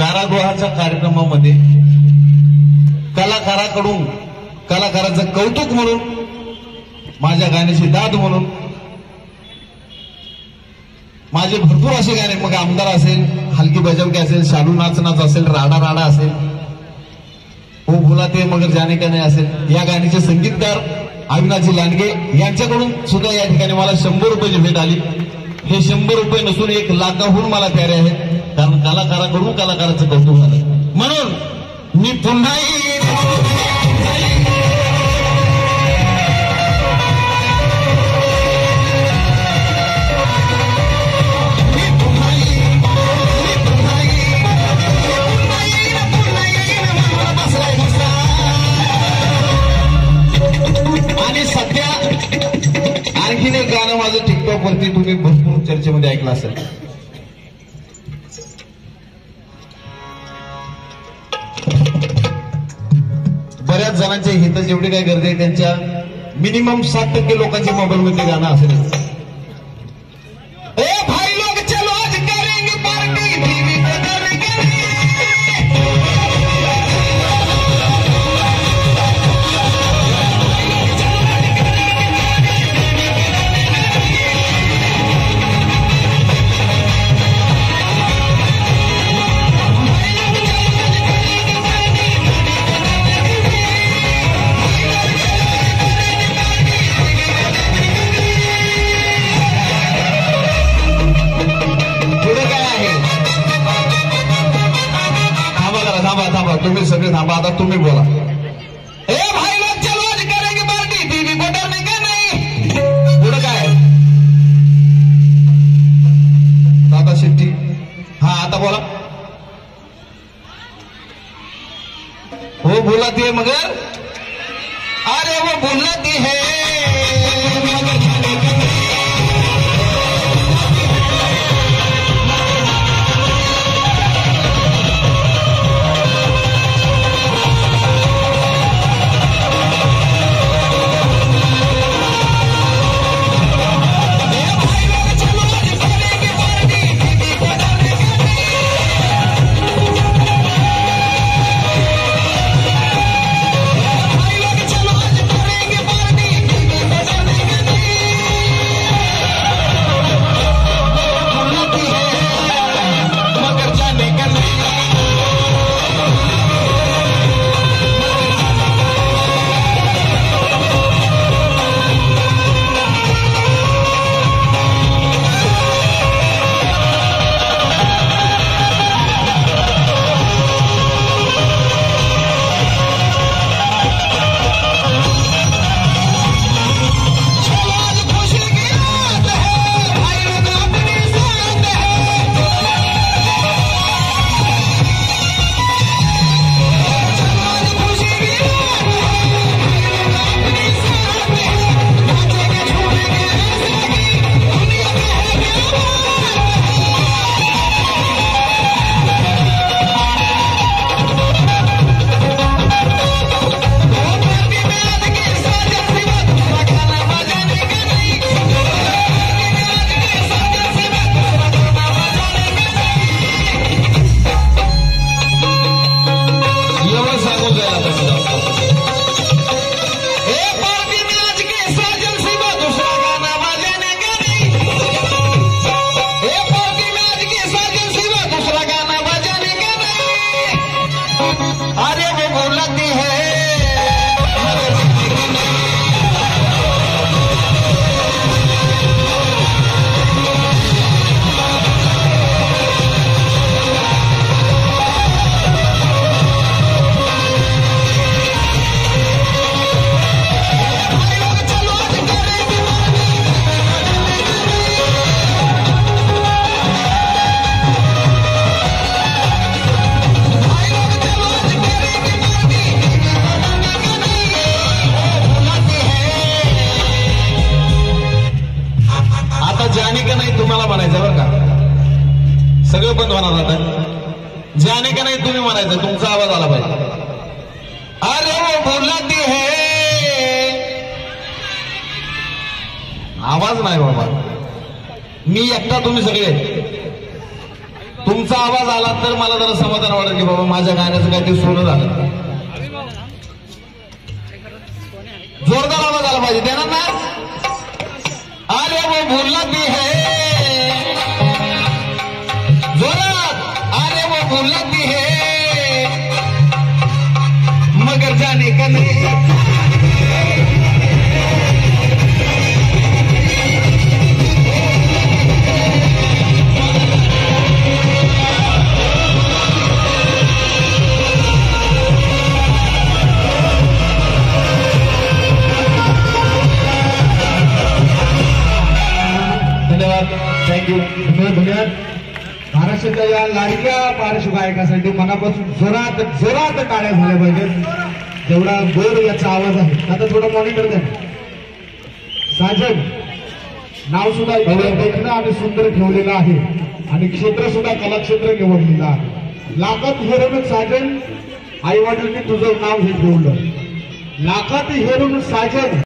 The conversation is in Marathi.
कारागृहाच्या कार्यक्रमामध्ये कलाकाराकडून कलाकाराचं कौतुक म्हणून माझ्या गाण्याची दाद म्हणून माझे भरपूर असे गाणे, मग आमदार असेल, हलकी बजावकी असेल, शालू नाच नाच असेल, राडा राडा असेल, हो बोलाते मगर जाने का नाही असेल, या गाण्याचे संगीतकार अविनाशी लांडगे यांच्याकडून सुद्धा या ठिकाणी मला 100 रुपयाची भेट आली. हे 100 रुपये नसून 1 लाखाहून मला प्यारे आहेत, कारण कलाकाराकडून कलाकाराचं कौतुक झालं. म्हणून मी पुन्हा आणि सध्या आणखीन एक गाणं माझं टिकटॉक वरती तुम्ही भरपूर चर्चेमध्ये ऐकलं असेल. बऱ्याच जणांच्या हित जेवढी काही गर्दी आहे त्यांच्या मिनिमम 60% लोकांच्या मोबाईल मध्ये गाणं असेल. तुम्ही सगळे थांबा, आता तुम्ही बोला. ए भाई लोग चलो आज करेंगे पार्टी, टीवी बटर नाही का नाही. पुढं काय दादा शेट्टी, हा आता बोला. हो बोलाती है मगर, अरे वो बोलाती है सगळं बंद होणार आता. जाने का नाही तुम्ही म्हणायचं, तुमचा आवाज आला पाहिजे. अरे वो बोलाती है, आवाज नाही बाबा, मी एकटा, तुम्ही सगळे तुमचा आवाज आला तर मला जरा समाधान वाटेल की बाबा माझ्या गाण्याचं काहीतरी सोनं झालं. जोरदार आवाज आला पाहिजे देणार ना. अरे वो भूलना भी है जोरात. अरे वो भूलना भी है मगर जाने का नहीं. थँक्यू. धन्यवाद. महाराष्ट्राच्या या लाडक्या पार्श्व गायकासाठी मनापासून जोरात जोरात टाळ्या झाल्या पाहिजेत. जेवढा गोड याचा आवाज आहे. आता थोडं मॉनिटर द्या. साजन नाव सुद्धा इकडं आम्ही सुंदर ठेवलेलं आहे आणि क्षेत्र सुद्धा कलाक्षेत्र निवडलेलं आहे. लाखात हेरून साजन आई वडिलांनी तुझं नाव हे ठेवलं. लाखात हेरून साजन